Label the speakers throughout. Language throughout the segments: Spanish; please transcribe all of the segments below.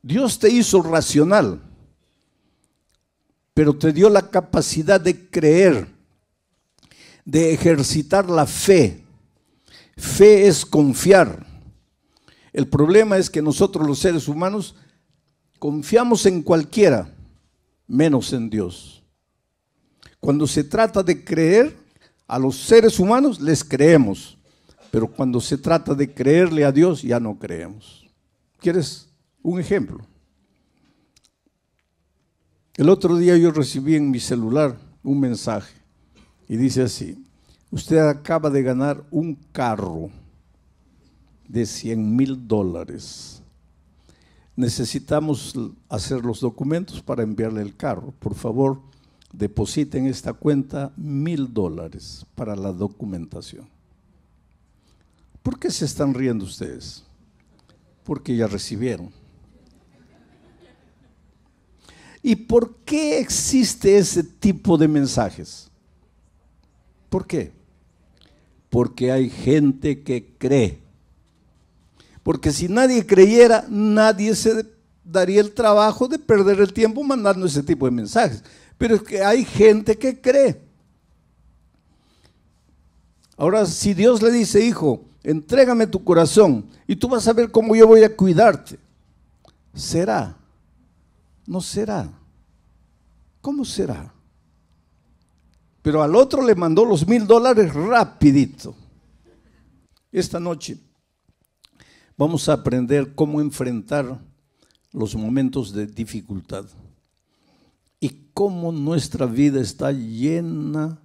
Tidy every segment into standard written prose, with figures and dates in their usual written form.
Speaker 1: Dios te hizo racional, pero te dio la capacidad de creer, de ejercitar la fe. Fe es confiar. El problema es que nosotros los seres humanos confiamos en cualquiera, menos en Dios. Cuando se trata de creer, a los seres humanos les creemos, pero cuando se trata de creerle a Dios ya no creemos. ¿Quieres un ejemplo? El otro día yo recibí en mi celular un mensaje y dice así: usted acaba de ganar un carro de $100,000. Necesitamos hacer los documentos para enviarle el carro. Por favor, depositen en esta cuenta $1,000 para la documentación. ¿Por qué se están riendo ustedes? Porque ya recibieron. ¿Y por qué existe ese tipo de mensajes? ¿Por qué? Porque hay gente que cree. Porque si nadie creyera, nadie se daría el trabajo de perder el tiempo mandando ese tipo de mensajes. Pero es que hay gente que cree. Ahora, si Dios le dice: hijo, entrégame tu corazón y tú vas a ver cómo yo voy a cuidarte, ¿será? ¿No será? ¿Cómo será? Pero al otro le mandó los $1,000 rapidito. Esta noche vamos a aprender cómo enfrentar los momentos de dificultad y cómo nuestra vida está llena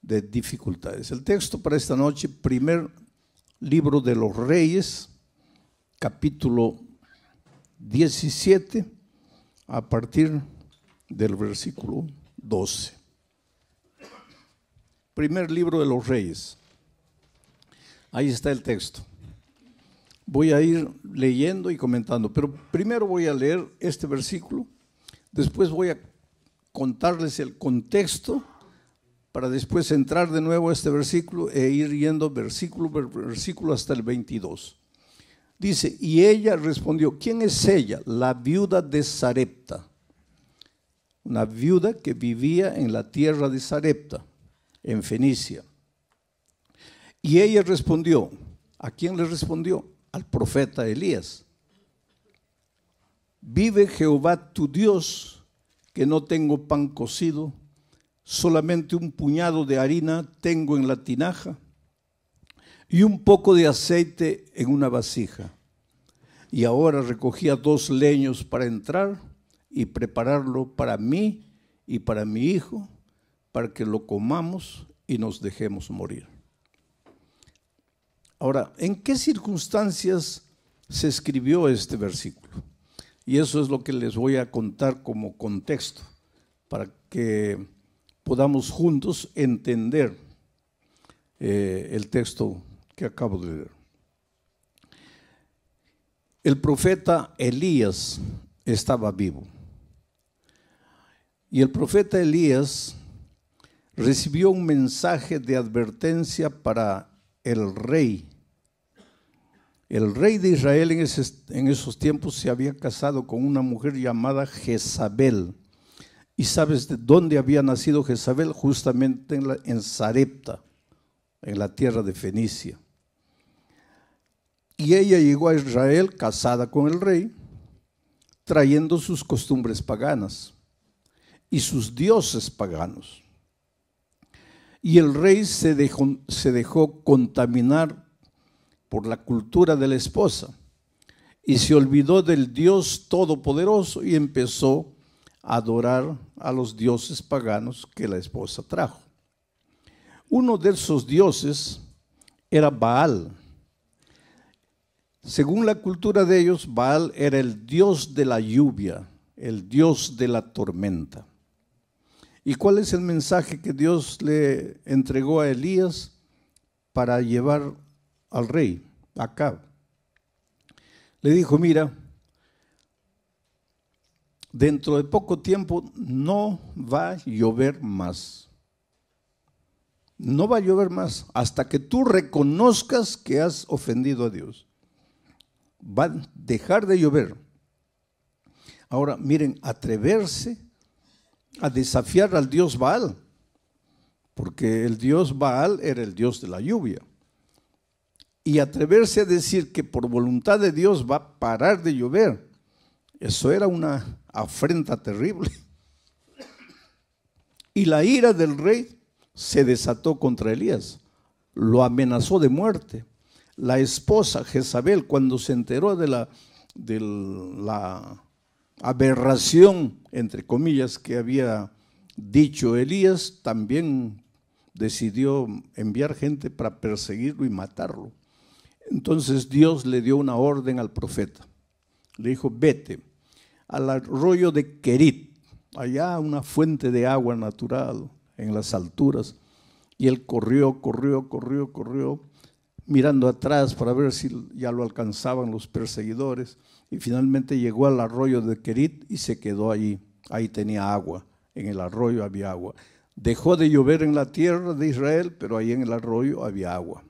Speaker 1: de dificultades. El texto para esta noche, primer libro de los Reyes, capítulo 17, a partir del versículo 12. Primer libro de los Reyes. Ahí está el texto. Voy a ir leyendo y comentando, pero primero voy a leer este versículo, después voy a contarles el contexto para después entrar de nuevo a este versículo e ir yendo versículo por versículo hasta el 22. Dice: y ella respondió. ¿Quién es ella? La viuda de Sarepta, una viuda que vivía en la tierra de Sarepta, en Fenicia. Y ella respondió. ¿A quién le respondió? Al profeta Elías. Vive Jehová tu Dios, que no tengo pan cocido, solamente un puñado de harina tengo en la tinaja y un poco de aceite en una vasija. Y ahora recogía 2 leños para entrar y prepararlo para mí y para mi hijo, para que lo comamos y nos dejemos morir. Ahora, ¿en qué circunstancias se escribió este versículo? Y eso es lo que les voy a contar como contexto, para que podamos juntos entender el texto que acabo de leer. El profeta Elías estaba vivo. Y el profeta Elías recibió un mensaje de advertencia para el rey. El rey de Israel en esos tiempos se había casado con una mujer llamada Jezabel. ¿Y sabes de dónde había nacido Jezabel? Justamente en Sarepta, en la tierra de Fenicia. Y ella llegó a Israel casada con el rey, trayendo sus costumbres paganas y sus dioses paganos. Y el rey se dejó contaminar por la cultura de la esposa y se olvidó del Dios Todopoderoso y empezó a adorar a los dioses paganos que la esposa trajo. Uno de esos dioses era Baal. Según la cultura de ellos, Baal era el dios de la lluvia, el dios de la tormenta. ¿Y cuál es el mensaje que Dios le entregó a Elías para llevar al rey Acab? Le dijo: mira, dentro de poco tiempo no va a llover más. No va a llover más hasta que tú reconozcas que has ofendido a Dios. Va a dejar de llover. Ahora, miren, atreverse a desafiar al dios Baal, porque el dios Baal era el dios de la lluvia. Y atreverse a decir que por voluntad de Dios va a parar de llover, eso era una afrenta terrible. Y la ira del rey se desató contra Elías, lo amenazó de muerte. La esposa Jezabel, cuando se enteró de la aberración, entre comillas, que había dicho Elías, también decidió enviar gente para perseguirlo y matarlo. Entonces Dios le dio una orden al profeta. Le dijo, vete al arroyo de Querit, allá una fuente de agua natural en las alturas. Y él corrió, mirando atrás para ver si ya lo alcanzaban los perseguidores. Y finalmente llegó al arroyo de Querit y se quedó allí. Ahí tenía agua, en el arroyo había agua. Dejó de llover en la tierra de Israel, pero ahí en el arroyo había agua.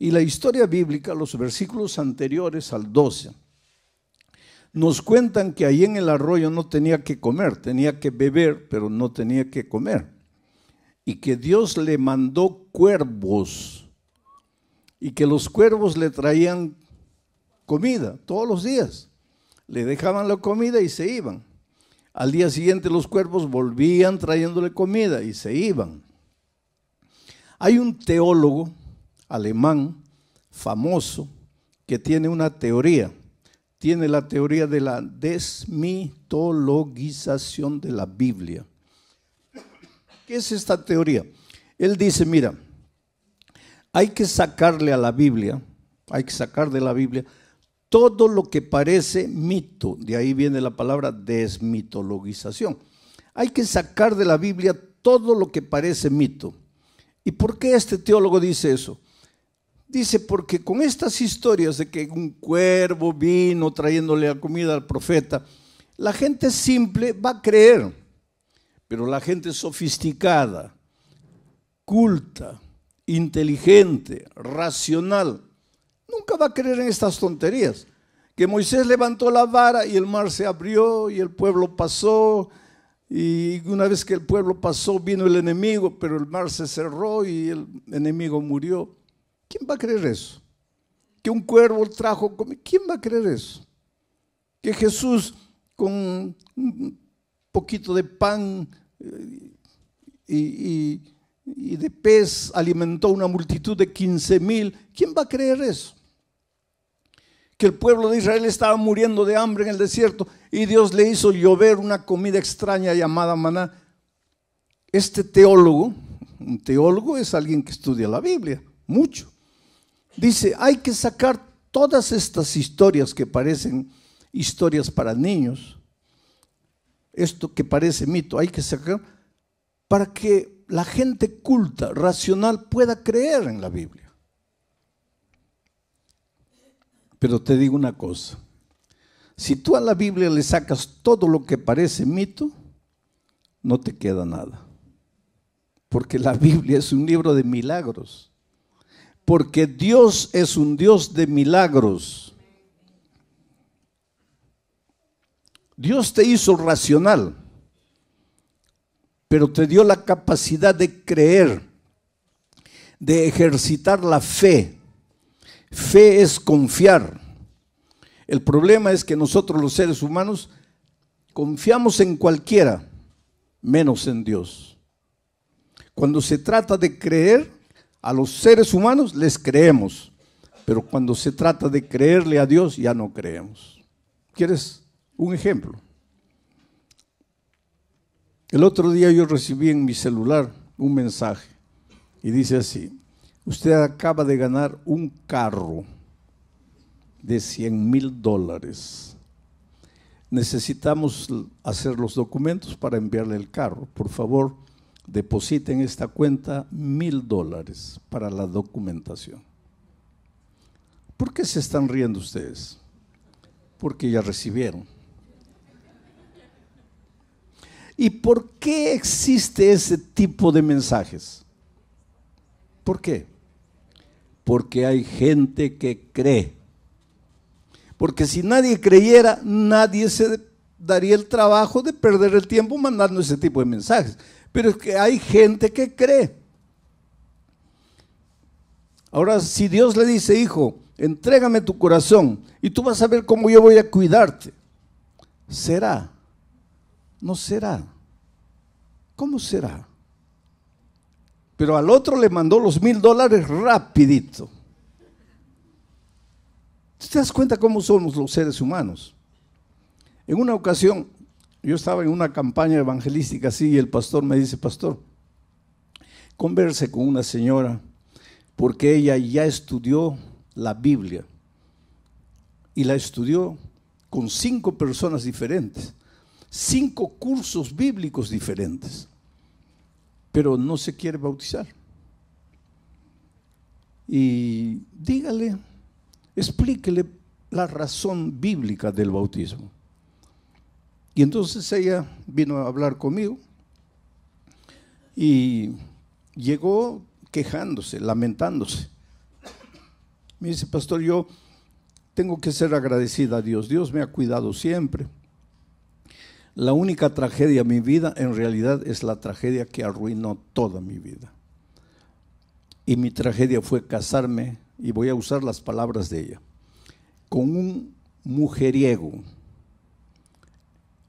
Speaker 1: Y la historia bíblica, los versículos anteriores al 12, nos cuentan que ahí en el arroyo no tenía que comer, tenía que beber, pero no tenía que comer. Y que Dios le mandó cuervos, y que los cuervos le traían comida todos los días. Le dejaban la comida y se iban. Al día siguiente los cuervos volvían trayéndole comida y se iban. Hay un teólogo alemán famoso que tiene una teoría. Tiene la teoría de la desmitologización de la Biblia. ¿Qué es esta teoría? Él dice, mira, hay que sacarle a la Biblia, hay que sacar de la Biblia todo lo que parece mito. De ahí viene la palabra desmitologización. Hay que sacar de la Biblia todo lo que parece mito. ¿Y por qué este teólogo dice eso? Dice, porque con estas historias de que un cuervo vino trayéndole la comida al profeta, la gente simple va a creer, pero la gente sofisticada, culta, inteligente, racional, nunca va a creer en estas tonterías. Que Moisés levantó la vara y el mar se abrió y el pueblo pasó, y una vez que el pueblo pasó vino el enemigo, pero el mar se cerró y el enemigo murió. ¿Quién va a creer eso? Que un cuervo trajo comida. ¿Quién va a creer eso? Que Jesús con un poquito de pan y de pez alimentó una multitud de 15,000. ¿Quién va a creer eso? Que el pueblo de Israel estaba muriendo de hambre en el desierto y Dios le hizo llover una comida extraña llamada maná. Este teólogo, un teólogo es alguien que estudia la Biblia, mucho. Dice, hay que sacar todas estas historias que parecen historias para niños, esto que parece mito, hay que sacar para que la gente culta, racional, pueda creer en la Biblia. Pero te digo una cosa, si tú a la Biblia le sacas todo lo que parece mito, no te queda nada. Porque la Biblia es un libro de milagros. Porque Dios es un Dios de milagros. Dios te hizo racional, pero te dio la capacidad de creer, de ejercitar la fe. Fe es confiar. El problema es que nosotros los seres humanos confiamos en cualquiera, menos en Dios. Cuando se trata de creer, a los seres humanos les creemos, pero cuando se trata de creerle a Dios ya no creemos. ¿Quieres un ejemplo? El otro día yo recibí en mi celular un mensaje y dice así: usted acaba de ganar un carro de $100,000. Necesitamos hacer los documentos para enviarle el carro. Por favor, depositen esta cuenta $1,000 para la documentación. ¿Por qué se están riendo ustedes? Porque ya recibieron. ¿Y por qué existe ese tipo de mensajes? ¿Por qué? Porque hay gente que cree. Porque si nadie creyera, nadie se daría el trabajo de perder el tiempo mandando ese tipo de mensajes. Pero es que hay gente que cree. Ahora, si Dios le dice, hijo, entrégame tu corazón y tú vas a ver cómo yo voy a cuidarte, ¿será? ¿No será? ¿Cómo será? Pero al otro le mandó los $1000 rapidito. ¿Te das cuenta cómo somos los seres humanos? En una ocasión, yo estaba en una campaña evangelística así y el pastor me dice, pastor, converse con una señora porque ella ya estudió la Biblia y la estudió con 5 personas diferentes, 5 cursos bíblicos diferentes, pero no se quiere bautizar. Y dígale, explíquele la razón bíblica del bautismo. Y entonces ella vino a hablar conmigo y llegó quejándose, lamentándose. Me dice, pastor, yo tengo que ser agradecida a Dios. Dios me ha cuidado siempre. La única tragedia de mi vida en realidad es la tragedia que arruinó toda mi vida. Y mi tragedia fue casarme, y voy a usar las palabras de ella, con un mujeriego,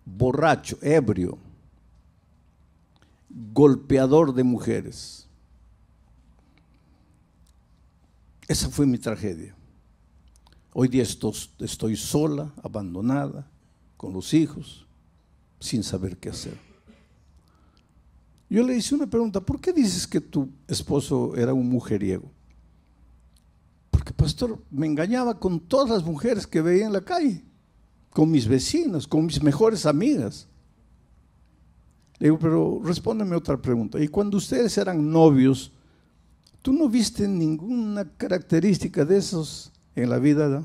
Speaker 1: borracho, ebrio, golpeador de mujeres. Esa fue mi tragedia. Hoy día estoy sola, abandonada, con los hijos, sin saber qué hacer. Yo le hice una pregunta, ¿por qué dices que tu esposo era un mujeriego? Porque, pastor, me engañaba con todas las mujeres que veía en la calle, con mis vecinas, con mis mejores amigas. Le digo, pero respóndeme otra pregunta. Y cuando ustedes eran novios, ¿tú no viste ninguna característica de esos en la vida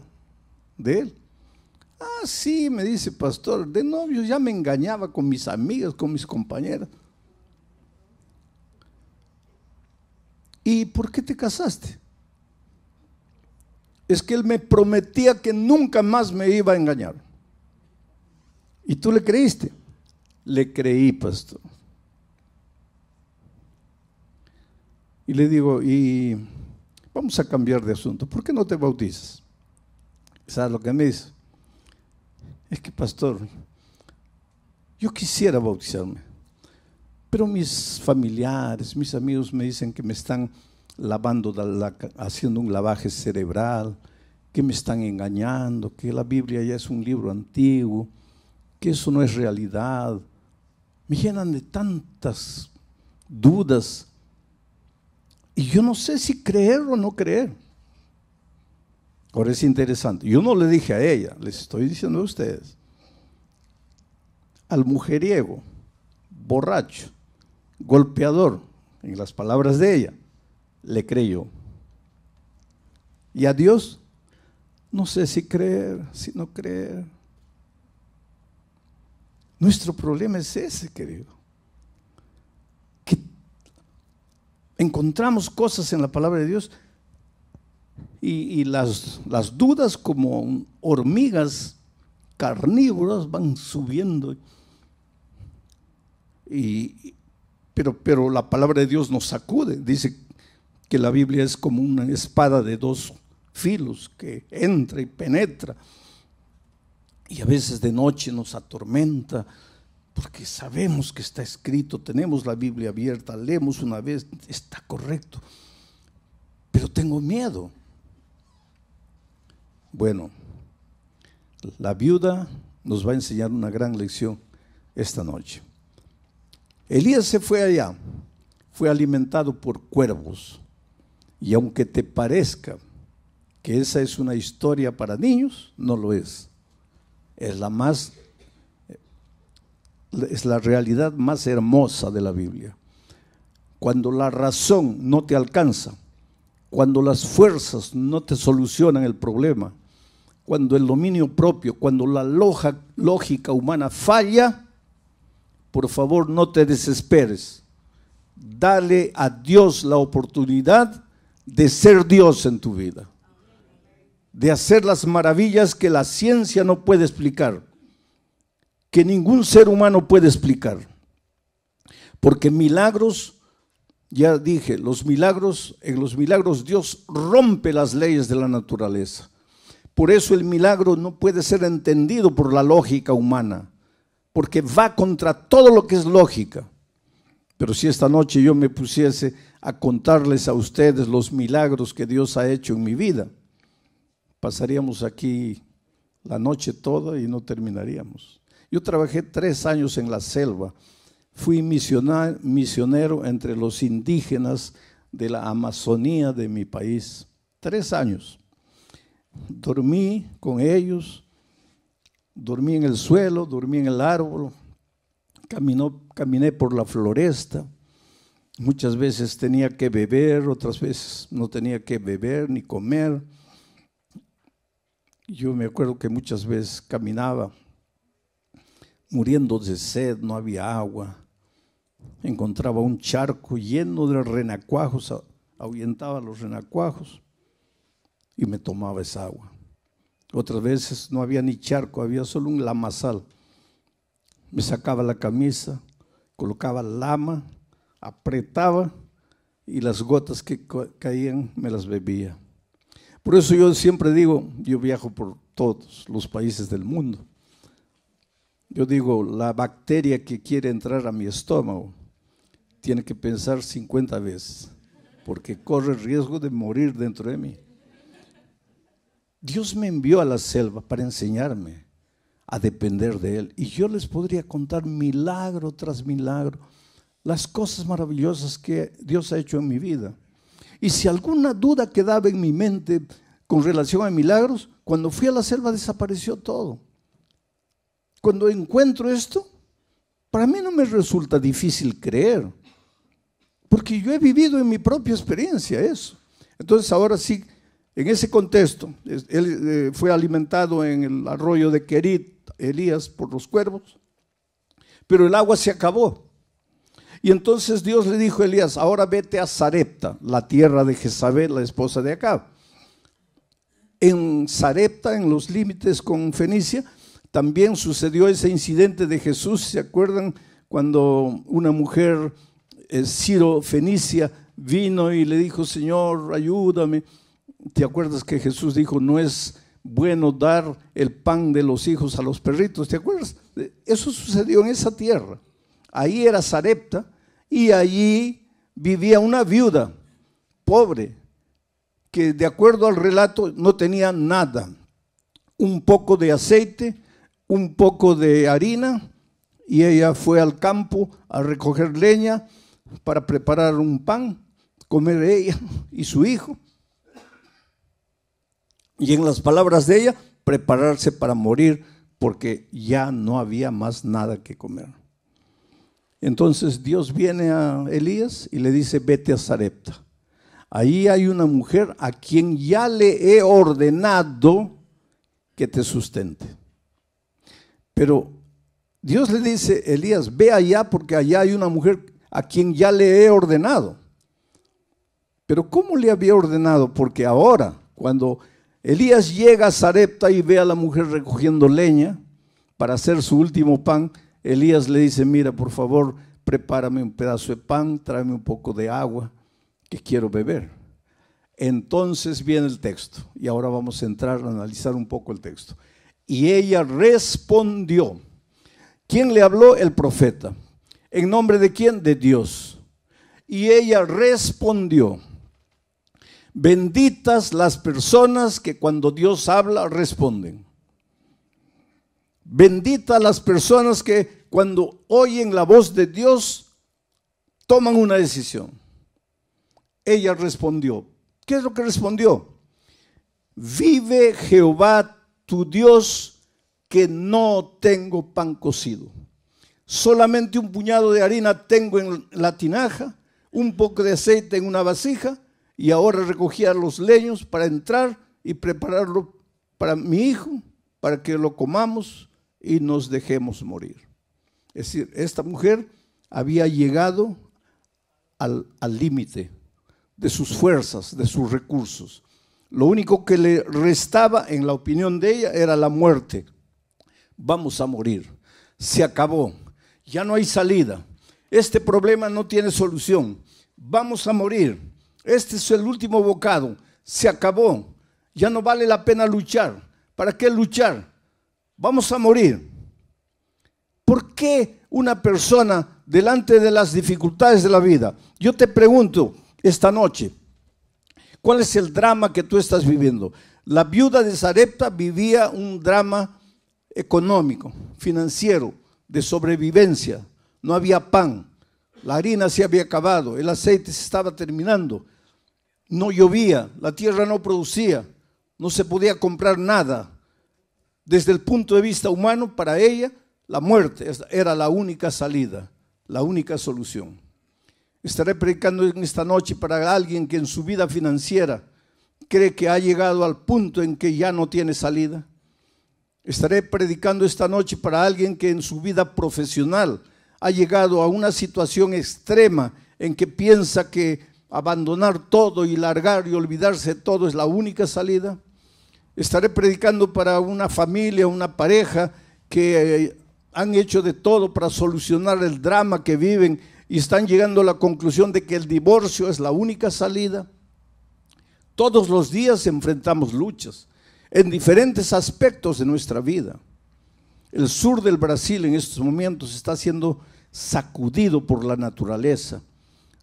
Speaker 1: de él? Ah, sí, me dice, pastor, de novios ya me engañaba con mis amigas, con mis compañeras. ¿Y por qué te casaste? Es que él me prometía que nunca más me iba a engañar. ¿Y tú le creíste? Le creí, pastor. Y le digo, y vamos a cambiar de asunto, ¿por qué no te bautizas? ¿Sabes lo que me dice? Es que, pastor, yo quisiera bautizarme, pero mis familiares, mis amigos me dicen que me están lavando, haciendo un lavaje cerebral, que me están engañando, que la Biblia ya es un libro antiguo, que eso no es realidad. Me llenan de tantas dudas y yo no sé si creer o no creer. Ahora es interesante, yo no le dije a ella, les estoy diciendo a ustedes. Al mujeriego, borracho, golpeador, en las palabras de ella, le creyó. Y a Dios, no sé si creer, si no creer. Nuestro problema es ese, querido. Que encontramos cosas en la palabra de Dios y las dudas como hormigas carnívoras van subiendo. Pero la palabra de Dios nos sacude. Dice que la Biblia es como una espada de 2 filos que entra y penetra. Y a veces de noche nos atormenta porque sabemos que está escrito, tenemos la Biblia abierta, leemos una vez, está correcto, pero tengo miedo. Bueno, la viuda nos va a enseñar una gran lección esta noche. Elías se fue allá, fue alimentado por cuervos, y aunque te parezca que esa es una historia para niños, no lo es. Es la realidad más hermosa de la Biblia. Cuando la razón no te alcanza, cuando las fuerzas no te solucionan el problema, cuando el dominio propio, cuando la lógica humana falla, por favor no te desesperes. Dale a Dios la oportunidad de ser Dios en tu vida, de hacer las maravillas que la ciencia no puede explicar, que ningún ser humano puede explicar. Porque milagros, ya dije, en los milagros Dios rompe las leyes de la naturaleza. Por eso el milagro no puede ser entendido por la lógica humana, porque va contra todo lo que es lógica. Pero si esta noche yo me pusiese a contarles a ustedes los milagros que Dios ha hecho en mi vida, pasaríamos aquí la noche toda y no terminaríamos. Yo trabajé 3 años en la selva, fui misionero entre los indígenas de la Amazonía de mi país, 3 años. Dormí con ellos, dormí en el suelo, dormí en el árbol, caminé por la floresta. Muchas veces tenía que beber, otras veces no tenía que beber ni comer. Yo me acuerdo que muchas veces caminaba muriendo de sed, no había agua. Encontraba un charco lleno de renacuajos, ahuyentaba los renacuajos y me tomaba esa agua. Otras veces no había ni charco, había solo un lamazal. Me sacaba la camisa, colocaba lama, apretaba y las gotas que caían me las bebía. Por eso yo siempre digo, yo viajo por todos los países del mundo. Yo digo, la bacteria que quiere entrar a mi estómago tiene que pensar 50 veces, porque corre el riesgo de morir dentro de mí. Dios me envió a la selva para enseñarme a depender de Él. Y yo les podría contar milagro tras milagro, las cosas maravillosas que Dios ha hecho en mi vida. Y si alguna duda quedaba en mi mente con relación a milagros, cuando fui a la selva desapareció todo. Cuando encuentro esto, para mí no me resulta difícil creer, porque yo he vivido en mi propia experiencia eso. Entonces ahora sí, en ese contexto, él fue alimentado en el arroyo de Querit, Elías, por los cuervos, pero el agua se acabó. Y entonces Dios le dijo a Elías, ahora vete a Sarepta, la tierra de Jezabel, la esposa de Acab. En Sarepta, en los límites con Fenicia, también sucedió ese incidente de Jesús. ¿Se acuerdan cuando una mujer Ciro-Fenicia vino y le dijo, Señor, ayúdame? ¿Te acuerdas que Jesús dijo, no es bueno dar el pan de los hijos a los perritos? ¿Te acuerdas? Eso sucedió en esa tierra. Ahí era Sarepta y allí vivía una viuda pobre que, de acuerdo al relato, no tenía nada. Un poco de aceite, un poco de harina, y ella fue al campo a recoger leña para preparar un pan, comer ella y su hijo. Y en las palabras de ella, prepararse para morir porque ya no había más nada que comer. Entonces Dios viene a Elías y le dice, vete a Sarepta. Ahí hay una mujer a quien ya le he ordenado que te sustente. Pero Dios le dice, Elías, ve allá porque allá hay una mujer a quien ya le he ordenado. Pero ¿cómo le había ordenado? Porque ahora, cuando Elías llega a Sarepta y ve a la mujer recogiendo leña para hacer su último pan, Elías le dice, mira, por favor, prepárame un pedazo de pan, tráeme un poco de agua, que quiero beber. Entonces viene el texto, y ahora vamos a entrar a analizar un poco el texto. Y ella respondió. ¿Quién le habló? El profeta. ¿En nombre de quién? De Dios. Y ella respondió. Benditas las personas que cuando Dios habla responden. Benditas las personas que cuando oyen la voz de Dios toman una decisión. Ella respondió. ¿Qué es lo que respondió? Vive Jehová tu Dios que no tengo pan cocido. Solamente un puñado de harina tengo en la tinaja, un poco de aceite en una vasija, y ahora recogía los leños para entrar y prepararlo para mi hijo, para que lo comamos y nos dejemos morir. Es decir, esta mujer había llegado al límite de sus fuerzas, de sus recursos. Lo único que le restaba, en la opinión de ella, era la muerte. Vamos a morir. se acabó, ya no hay salida, este problema no tiene solución, vamos a morir, este es el último bocado, se acabó, ya no vale la pena luchar. ¿Para qué luchar? Vamos a morir. ¿Por qué una persona delante de las dificultades de la vida? Yo te pregunto esta noche, ¿cuál es el drama que tú estás viviendo? La viuda de Sarepta vivía un drama económico, financiero, de sobrevivencia. No había pan, la harina se había acabado, el aceite se estaba terminando, no llovía, la tierra no producía, no se podía comprar nada. Desde el punto de vista humano, para ella, la muerte era la única salida, la única solución. Estaré predicando en esta noche para alguien que en su vida financiera cree que ha llegado al punto en que ya no tiene salida. Estaré predicando esta noche para alguien que en su vida profesional ha llegado a una situación extrema en que piensa que abandonar todo y largar y olvidarse de todo es la única salida. Estaré predicando para una familia, una pareja que han hecho de todo para solucionar el drama que viven y están llegando a la conclusión de que el divorcio es la única salida. Todos los días enfrentamos luchas en diferentes aspectos de nuestra vida. El sur del Brasil en estos momentos está siendo sacudido por la naturaleza.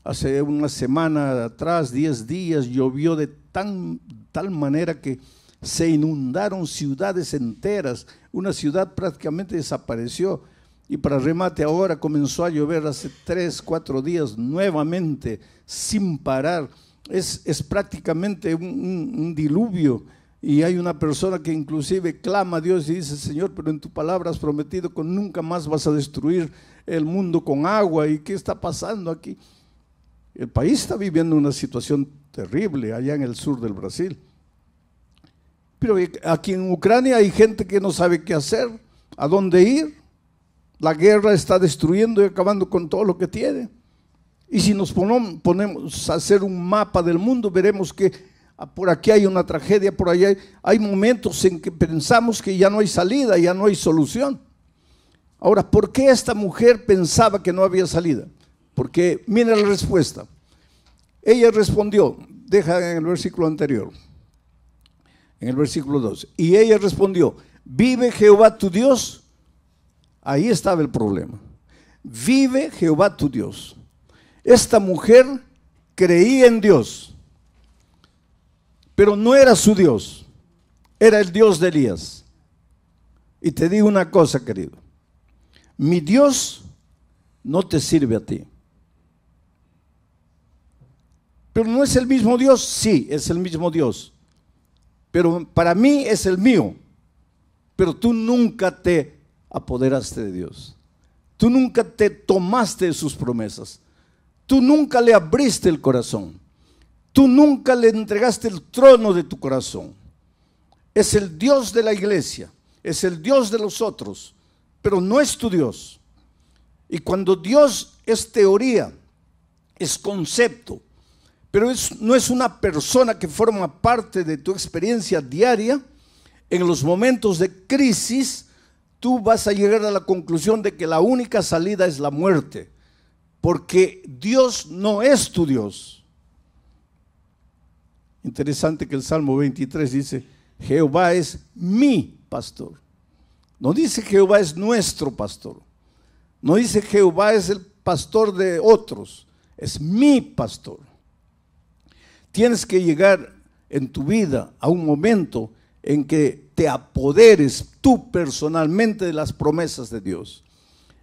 Speaker 1: Hace una semana atrás, 10 días, llovió de tal manera que se inundaron ciudades enteras, una ciudad prácticamente desapareció y para remate ahora comenzó a llover hace 3, 4 días nuevamente sin parar. Es prácticamente un diluvio y hay una persona que inclusive clama a Dios y dice: Señor, pero en tu palabra has prometido que nunca más vas a destruir el mundo con agua. ¿Y qué está pasando aquí? El país está viviendo una situación terrible allá en el sur del Brasil. Pero aquí en Ucrania hay gente que no sabe qué hacer, a dónde ir. La guerra está destruyendo y acabando con todo lo que tiene. Y si nos ponemos a hacer un mapa del mundo, veremos que por aquí hay una tragedia, por allá hay momentos en que pensamos que ya no hay salida, ya no hay solución. Ahora, ¿por qué esta mujer pensaba que no había salida? Porque mira la respuesta. Ella respondió, deja en el versículo anterior, en el versículo 12, y ella respondió: ¿vive Jehová tu Dios? Ahí estaba el problema. Vive Jehová tu Dios. Esta mujer creía en Dios, pero no era su Dios, era el Dios de Elías. Y te digo una cosa, querido, mi Dios no te sirve a ti. Pero no es el mismo Dios, sí, es el mismo Dios. Pero para mí es el mío. Pero tú nunca te apoderaste de Dios. Tú nunca te tomaste de sus promesas. Tú nunca le abriste el corazón. Tú nunca le entregaste el trono de tu corazón. Es el Dios de la iglesia, es el Dios de los otros, pero no es tu Dios. Y cuando Dios es teoría, es concepto, pero no es una persona que forma parte de tu experiencia diaria, en los momentos de crisis, tú vas a llegar a la conclusión de que la única salida es la muerte, porque Dios no es tu Dios. Interesante que el Salmo 23 dice: Jehová es mi pastor. No dice Jehová es nuestro pastor. No dice Jehová es el pastor de otros. Es mi pastor. Tienes que llegar en tu vida a un momento en que te apoderes tú personalmente de las promesas de Dios.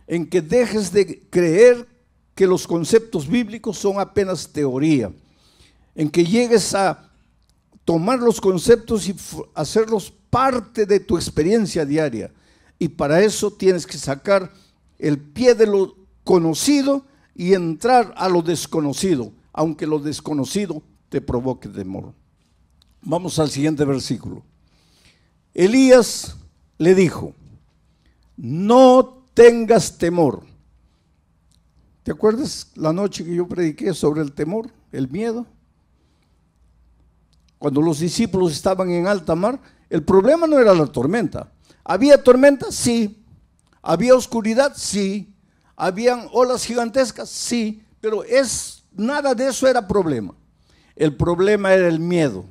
Speaker 1: En que dejes de creer que los conceptos bíblicos son apenas teoría. En que llegues a tomar los conceptos y hacerlos parte de tu experiencia diaria. Y para eso tienes que sacar el pie de lo conocido y entrar a lo desconocido, aunque lo desconocido te provoque temor. Vamos al siguiente versículo. Elías le dijo: no tengas temor. ¿Te acuerdas la noche que yo prediqué sobre el temor, el miedo? Cuando los discípulos estaban en alta mar, el problema no era la tormenta. ¿Había tormenta? Sí. ¿Había oscuridad? Sí. ¿Habían olas gigantescas? Sí. Pero nada de eso era problema. El problema era el miedo.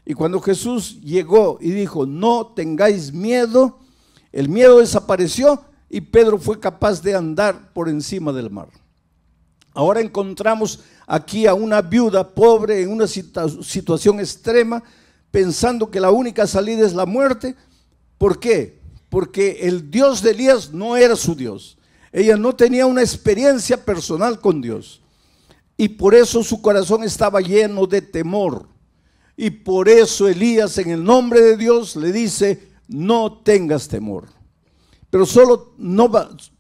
Speaker 1: Y cuando Jesús llegó y dijo, no tengáis miedo, el miedo desapareció y Pedro fue capaz de andar por encima del mar. Ahora encontramos aquí a una viuda pobre en una situación extrema, pensando que la única salida es la muerte. ¿Por qué? Porque el Dios de Elías no era su Dios. Ella no tenía una experiencia personal con Dios. Y por eso su corazón estaba lleno de temor. Y por eso Elías, en el nombre de Dios, le dice, no tengas temor. Pero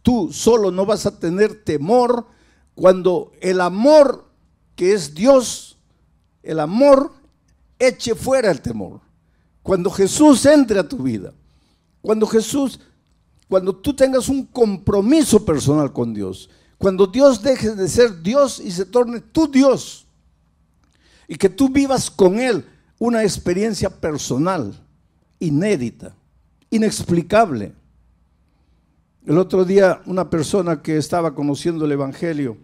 Speaker 1: tú solo no vas a tener temor cuando el amor que es Dios, el amor eche fuera el temor. Cuando Jesús entre a tu vida, cuando tú tengas un compromiso personal con Dios, cuando Dios deje de ser Dios y se torne tu Dios, y que tú vivas con Él una experiencia personal, inédita, inexplicable. El otro día una persona que estaba conociendo el Evangelio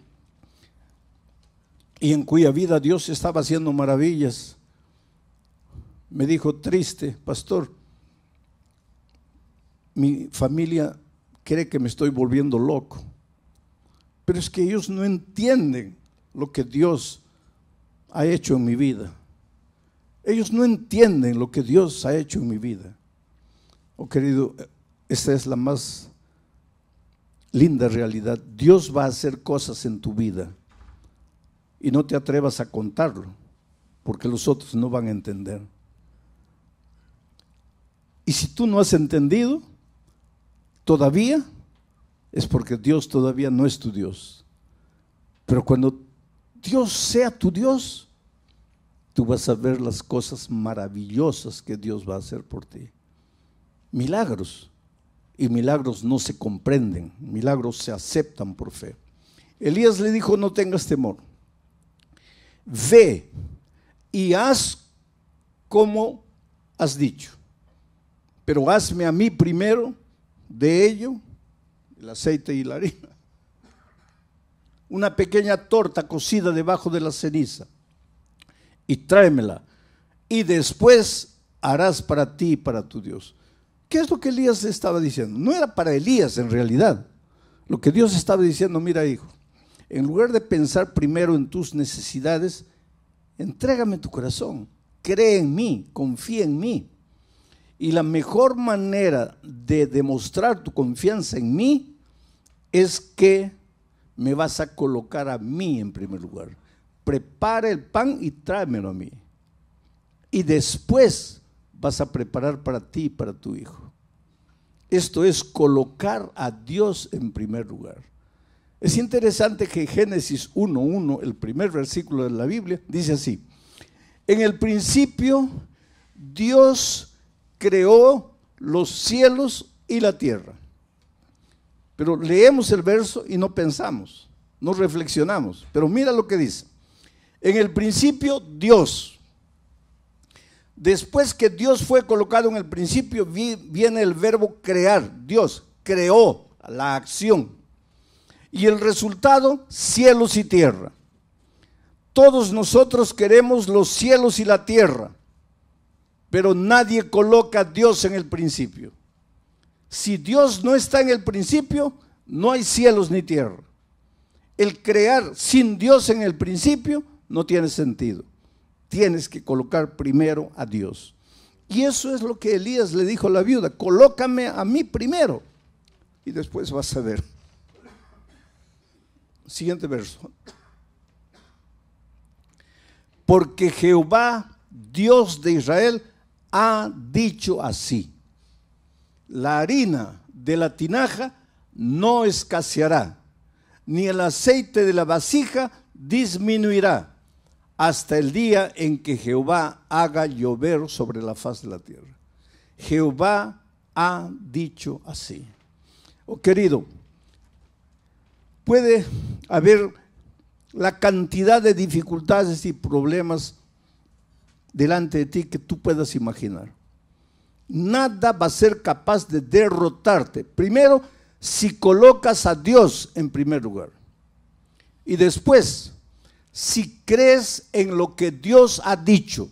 Speaker 1: y en cuya vida Dios estaba haciendo maravillas, me dijo, triste, pastor, mi familia cree que me estoy volviendo loco, pero es que ellos no entienden lo que Dios ha hecho en mi vida. Ellos no entienden lo que Dios ha hecho en mi vida. Oh querido, esta es la más linda realidad. Dios va a hacer cosas en tu vida y no te atrevas a contarlo, porque los otros no van a entender. Y si tú no has entendido todavía, es porque Dios todavía no es tu Dios. Pero cuando Dios sea tu Dios, tú vas a ver las cosas maravillosas que Dios va a hacer por ti. Milagros. Y milagros no se comprenden, milagros se aceptan por fe. Elías le dijo, no tengas temor. Ve y haz como has dicho. Pero hazme a mí primero de ello, el aceite y la harina, una pequeña torta cocida debajo de la ceniza, y tráemela, y después harás para ti y para tu Dios. ¿Qué es lo que Elías estaba diciendo? No era para Elías en realidad. Lo que Dios estaba diciendo, mira hijo, en lugar de pensar primero en tus necesidades, entrégame tu corazón, cree en mí, confía en mí. Y la mejor manera de demostrar tu confianza en mí es que me vas a colocar a mí en primer lugar. Prepara el pan y tráemelo a mí. Y después vas a preparar para ti y para tu hijo. Esto es colocar a Dios en primer lugar. Es interesante que Génesis 1:1, el primer versículo de la Biblia, dice así: en el principio Dios creó los cielos y la tierra. Pero leemos el verso y no pensamos, no reflexionamos. Pero mira lo que dice: en el principio Dios. Después que Dios fue colocado en el principio, viene el verbo crear. Dios creó la acción. Y el resultado, cielos y tierra. Todos nosotros queremos los cielos y la tierra, pero nadie coloca a Dios en el principio. Si Dios no está en el principio, no hay cielos ni tierra. El crear sin Dios en el principio no tiene sentido. Tienes que colocar primero a Dios. Y eso es lo que Elías le dijo a la viuda: colócame a mí primero y después vas a ver. Siguiente verso. Porque Jehová, Dios de Israel, ha dicho así: la harina de la tinaja no escaseará, ni el aceite de la vasija disminuirá, hasta el día en que Jehová haga llover sobre la faz de la tierra. Jehová ha dicho así. Oh querido, puede haber la cantidad de dificultades y problemas delante de ti que tú puedas imaginar. nada va a ser capaz de derrotarte. Primero, si colocas a Dios en primer lugar. Y después, si crees en lo que Dios ha dicho.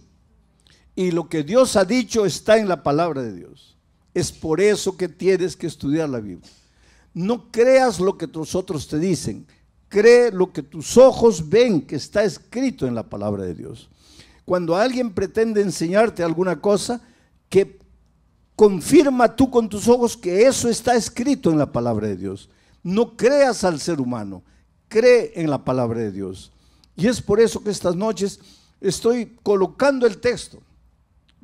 Speaker 1: Y lo que Dios ha dicho está en la palabra de Dios. Es por eso que tienes que estudiar la Biblia. No creas lo que tus otros te dicen. Cree lo que tus ojos ven que está escrito en la palabra de Dios. Cuando alguien pretende enseñarte alguna cosa, que confirma tú con tus ojos que eso está escrito en la palabra de Dios. No creas al ser humano, cree en la palabra de Dios. Y es por eso que estas noches estoy colocando el texto,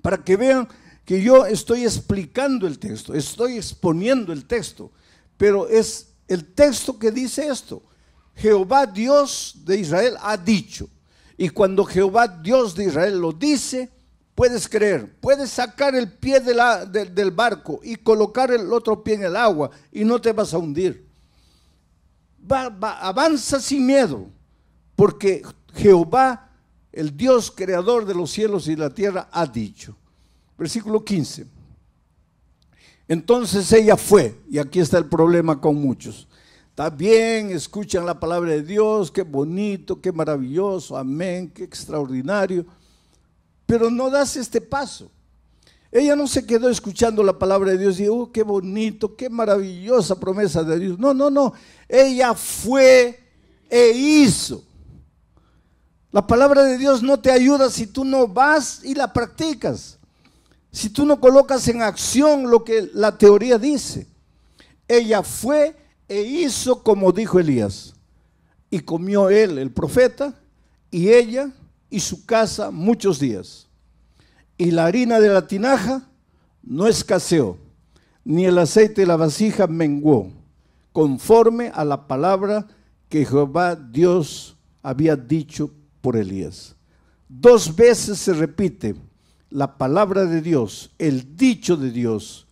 Speaker 1: para que vean que yo estoy explicando el texto, estoy exponiendo el texto, pero es el texto que dice esto: Jehová Dios de Israel ha dicho. Y cuando Jehová Dios de Israel lo dice, puedes creer, puedes sacar el pie del barco y colocar el otro pie en el agua y no te vas a hundir. Avanza sin miedo, porque Jehová, el Dios creador de los cielos y la tierra, ha dicho. Versículo 15. Entonces ella fue, y aquí está el problema con muchos. Está bien, escuchan la palabra de Dios, qué bonito, qué maravilloso, amén, qué extraordinario, pero no das este paso. Ella no se quedó escuchando la palabra de Dios y dijo, qué bonito, qué maravillosa promesa de Dios. No, no, no, ella fue e hizo. La palabra de Dios no te ayuda si tú no vas y la practicas, si tú no colocas en acción lo que la teoría dice. Ella fue e hizo como dijo Elías, y comió él, el profeta, y ella y su casa muchos días. Y la harina de la tinaja no escaseó, ni el aceite de la vasija menguó, conforme a la palabra que Jehová Dios había dicho por Elías. 2 veces se repite la palabra de Dios, el dicho de Dios,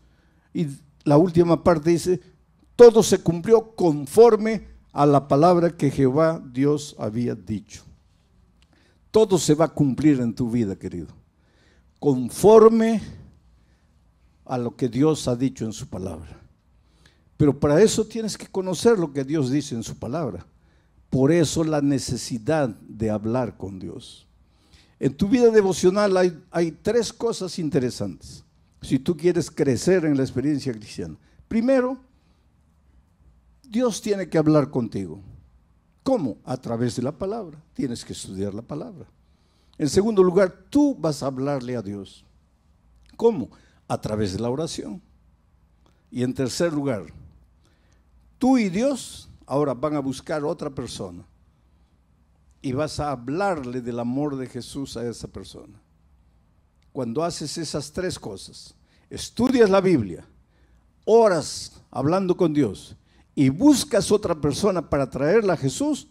Speaker 1: y la última parte dice, todo se cumplió conforme a la palabra que Jehová Dios había dicho. Todo se va a cumplir en tu vida, querido, conforme a lo que Dios ha dicho en su palabra. Pero para eso tienes que conocer lo que Dios dice en su palabra. Por eso la necesidad de hablar con Dios. En tu vida devocional hay 3 cosas interesantes, si tú quieres crecer en la experiencia cristiana. Primero, Dios tiene que hablar contigo. ¿Cómo? A través de la palabra. Tienes que estudiar la palabra. En segundo lugar, tú vas a hablarle a Dios. ¿Cómo? A través de la oración. Y en tercer lugar, tú y Dios ahora van a buscar otra persona y vas a hablarle del amor de Jesús a esa persona. Cuando haces esas 3 cosas, estudias la Biblia, oras hablando con Dios y buscas otra persona para traerla a Jesús,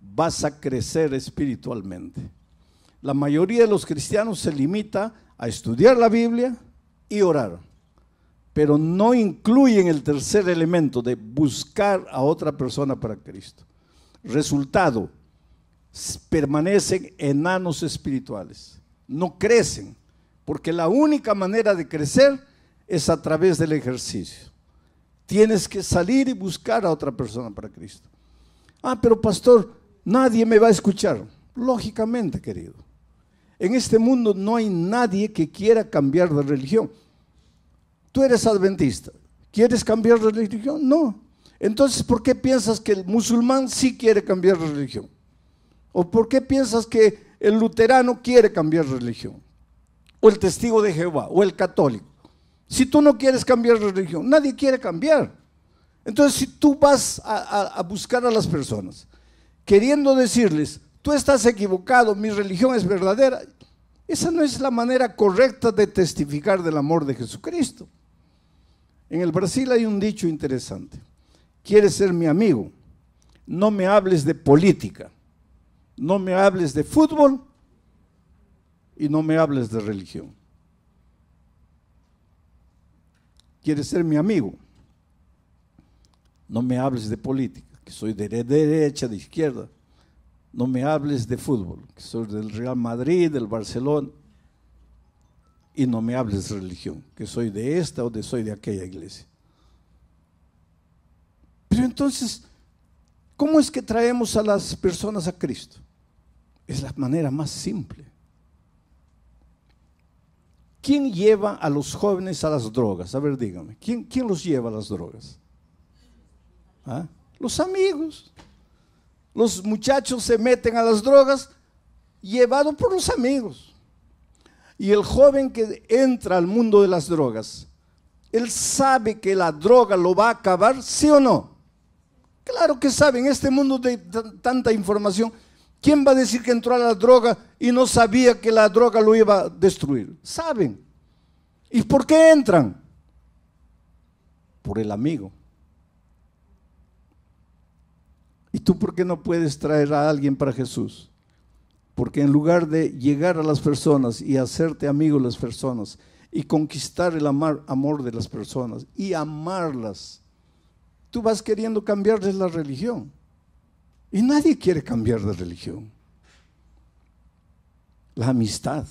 Speaker 1: vas a crecer espiritualmente. La mayoría de los cristianos se limita a estudiar la Biblia y orar, pero no incluyen el tercer elemento de buscar a otra persona para Cristo. Resultado, permanecen enanos espirituales, no crecen, porque la única manera de crecer es a través del ejercicio. Tienes que salir y buscar a otra persona para Cristo. Ah, pero pastor, nadie me va a escuchar. Lógicamente, querido. En este mundo no hay nadie que quiera cambiar de religión. Tú eres adventista, ¿quieres cambiar de religión? No. Entonces, ¿por qué piensas que el musulmán sí quiere cambiar de religión? ¿O por qué piensas que el luterano quiere cambiar de religión? O el testigo de Jehová, o el católico. Si tú no quieres cambiar de religión, nadie quiere cambiar. Entonces, si tú vas a buscar a las personas, queriendo decirles, tú estás equivocado, mi religión es verdadera, esa no es la manera correcta de testificar del amor de Jesucristo. En el Brasil hay un dicho interesante: ¿quieres ser mi amigo? No me hables de política, no me hables de fútbol y no me hables de religión. ¿Quieres ser mi amigo? No me hables de política, que soy de derecha, de izquierda. No me hables de fútbol, que soy del Real Madrid, del Barcelona. y no me hables de religión, que soy de esta o soy de aquella iglesia. Pero entonces, ¿cómo es que traemos a las personas a Cristo? Es la manera más simple. ¿Quién lleva a los jóvenes a las drogas? A ver, dígame, ¿quién los lleva a las drogas? ¿Ah? Los amigos. Los muchachos se meten a las drogas llevados por los amigos. Y el joven que entra al mundo de las drogas, ¿él sabe que la droga lo va a acabar, sí o no? Claro que sabe. En este mundo de tanta información, ¿quién va a decir que entró a la droga y no sabía que la droga lo iba a destruir? Saben. ¿Y por qué entran? Por el amigo. ¿Y tú por qué no puedes traer a alguien para Jesús? Porque en lugar de llegar a las personas y hacerte amigo de las personas y conquistar el amor de las personas y amarlas, tú vas queriendo cambiarles la religión. Y nadie quiere cambiar de religión. La amistad.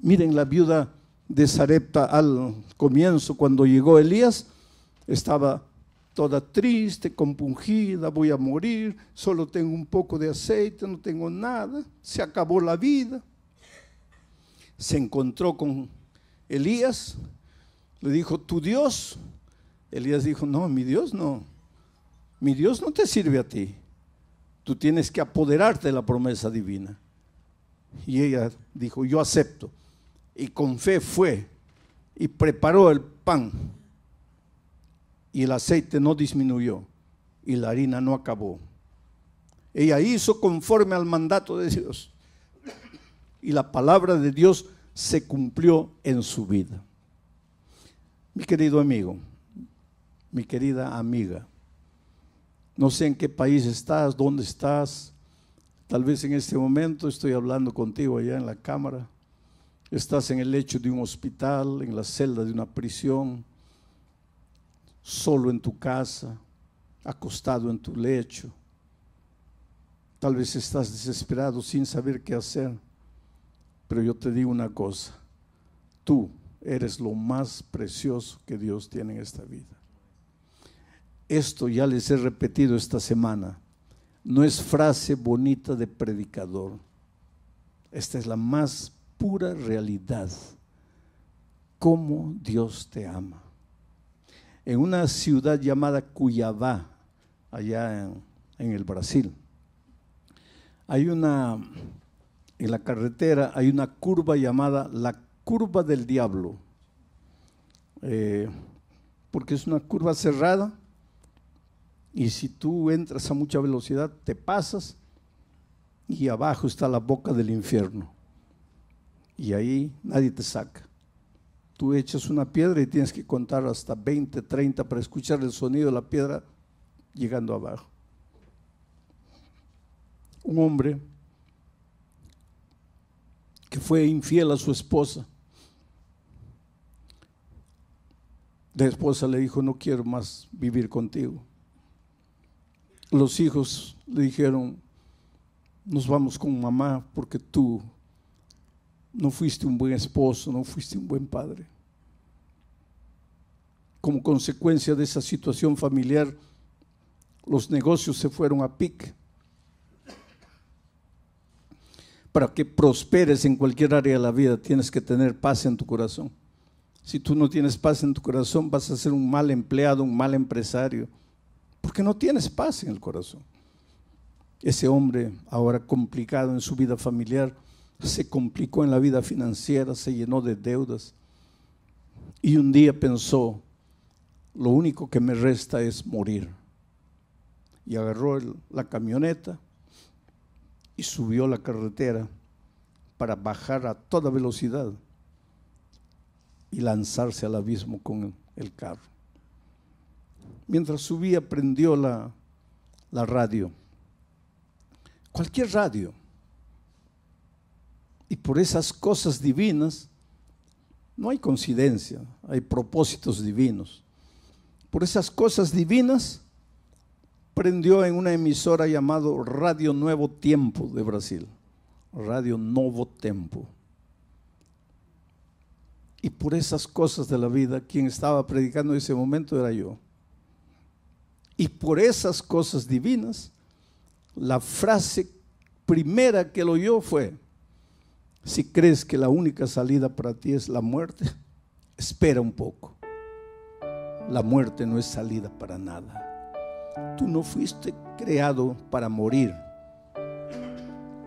Speaker 1: Miren, la viuda de Sarepta al comienzo, cuando llegó Elías, estaba toda triste, compungida, voy a morir, solo tengo un poco de aceite, no tengo nada, se acabó la vida. Se encontró con Elías, le dijo, ¿tu Dios? Elías dijo, no, mi Dios no te sirve a ti, tú tienes que apoderarte de la promesa divina. Y ella dijo, yo acepto, y con fe fue y preparó el pan. Y el aceite no disminuyó y la harina no acabó. Ella hizo conforme al mandato de Dios y la palabra de Dios se cumplió en su vida. Mi querido amigo, mi querida amiga, no sé en qué país estás, dónde estás. Tal vez en este momento estoy hablando contigo allá en la cámara. Estás en el lecho de un hospital, en la celda de una prisión, solo en tu casa, acostado en tu lecho. Tal vez estás desesperado sin saber qué hacer, pero yo te digo una cosa, tú eres lo más precioso que Dios tiene en esta vida. Esto ya les he repetido esta semana, no es frase bonita de predicador, esta es la más pura realidad, cómo Dios te ama. En una ciudad llamada Cuiabá, allá en el Brasil, en la carretera hay una curva llamada la curva del diablo, porque es una curva cerrada y si tú entras a mucha velocidad te pasas y abajo está la boca del infierno y ahí nadie te saca. Tú echas una piedra y tienes que contar hasta 20, 30 para escuchar el sonido de la piedra llegando abajo. Un hombre que fue infiel a su esposa, la esposa le dijo, no quiero más vivir contigo. Los hijos le dijeron, nos vamos con mamá porque tú no fuiste un buen esposo, no fuiste un buen padre. Como consecuencia de esa situación familiar, los negocios se fueron a pique. Para que prosperes en cualquier área de la vida, tienes que tener paz en tu corazón. Si tú no tienes paz en tu corazón, vas a ser un mal empleado, un mal empresario, porque no tienes paz en el corazón. Ese hombre, ahora complicado en su vida familiar, se complicó en la vida financiera, se llenó de deudas y un día pensó, lo único que me resta es morir. Y agarró la camioneta y subió la carretera para bajar a toda velocidad y lanzarse al abismo con el carro. Mientras subía prendió la radio, cualquier radio. Y por esas cosas divinas, no hay coincidencia, hay propósitos divinos. Por esas cosas divinas, prendió en una emisora llamada Radio Nuevo Tiempo de Brasil. Radio Novo Tempo. Y por esas cosas de la vida, quien estaba predicando en ese momento era yo. Y por esas cosas divinas, la frase primera que él oyó fue: si crees que la única salida para ti es la muerte, espera un poco. La muerte no es salida para nada. Tú no fuiste creado para morir.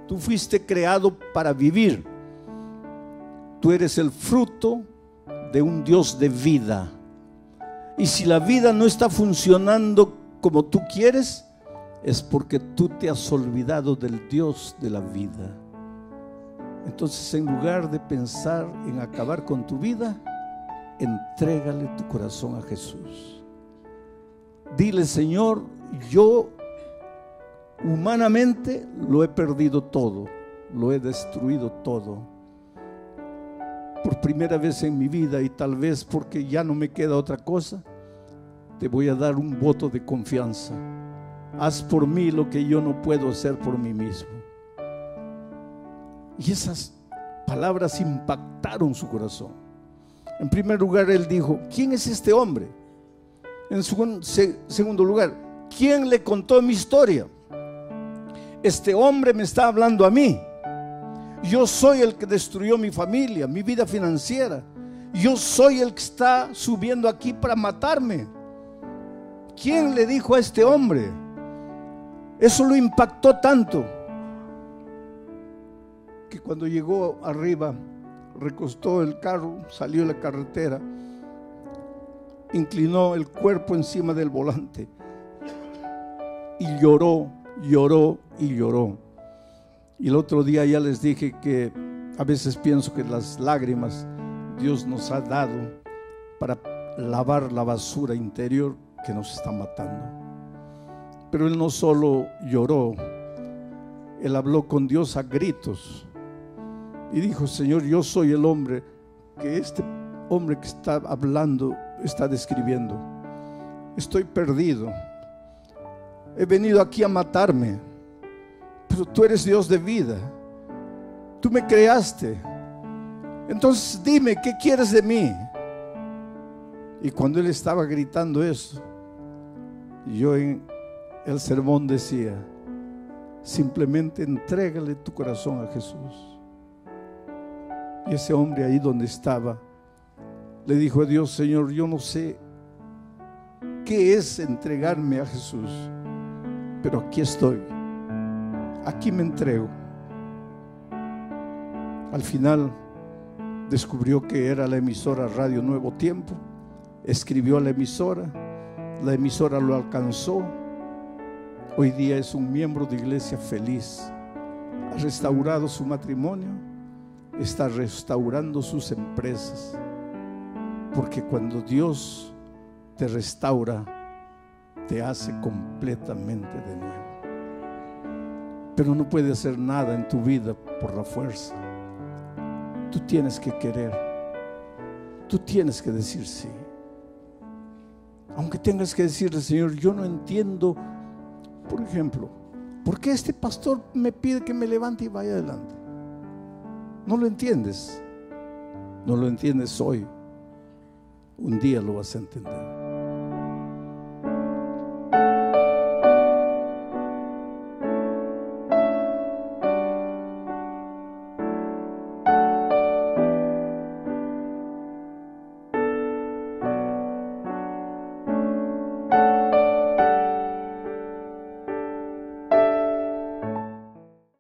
Speaker 1: Tú fuiste creado para vivir. Tú eres el fruto de un Dios de vida. Y si la vida no está funcionando como tú quieres, es porque tú te has olvidado del Dios de la vida. Entonces, en lugar de pensar en acabar con tu vida, entrégale tu corazón a Jesús. Dile: Señor, yo humanamente lo he perdido todo, lo he destruido todo. Por primera vez en mi vida, y tal vez porque ya no me queda otra cosa, te voy a dar un voto de confianza. Haz por mí lo que yo no puedo hacer por mí mismo. Y esas palabras impactaron su corazón. En primer lugar, él dijo: ¿quién es este hombre? En segundo lugar, ¿quién le contó mi historia? Este hombre me está hablando a mí. Yo soy el que destruyó mi familia, mi vida financiera. Yo soy el que está subiendo aquí para matarme. ¿Quién le dijo a este hombre? Eso lo impactó tanto que cuando llegó arriba, recostó el carro, salió a la carretera, inclinó el cuerpo encima del volante y lloró, lloró y lloró. Y el otro día ya les dije que a veces pienso que las lágrimas Dios nos ha dado para lavar la basura interior que nos está matando. Pero él no solo lloró, él habló con Dios a gritos y dijo: Señor, yo soy el hombre que este hombre que está hablando está describiendo. Estoy perdido, he venido aquí a matarme, pero tú eres Dios de vida, tú me creaste, entonces dime, ¿qué quieres de mí? Y cuando él estaba gritando eso, yo en el sermón decía: simplemente entrégale tu corazón a Jesús. Y ese hombre ahí donde estaba le dijo a Dios: Señor, yo no sé qué es entregarme a Jesús, pero aquí estoy, aquí me entrego. Al final descubrió que era la emisora Radio Nuevo Tiempo, escribió a la emisora lo alcanzó. Hoy día es un miembro de iglesia feliz, ha restaurado su matrimonio, está restaurando sus empresas, porque cuando Dios te restaura, te hace completamente de nuevo. Pero no puede hacer nada en tu vida por la fuerza. Tú tienes que querer, tú tienes que decir sí. Aunque tengas que decirle: Señor, yo no entiendo, por ejemplo, ¿por qué este pastor me pide que me levante y vaya adelante? No lo entiendes. No lo entiendes hoy. Un día lo vas a entender.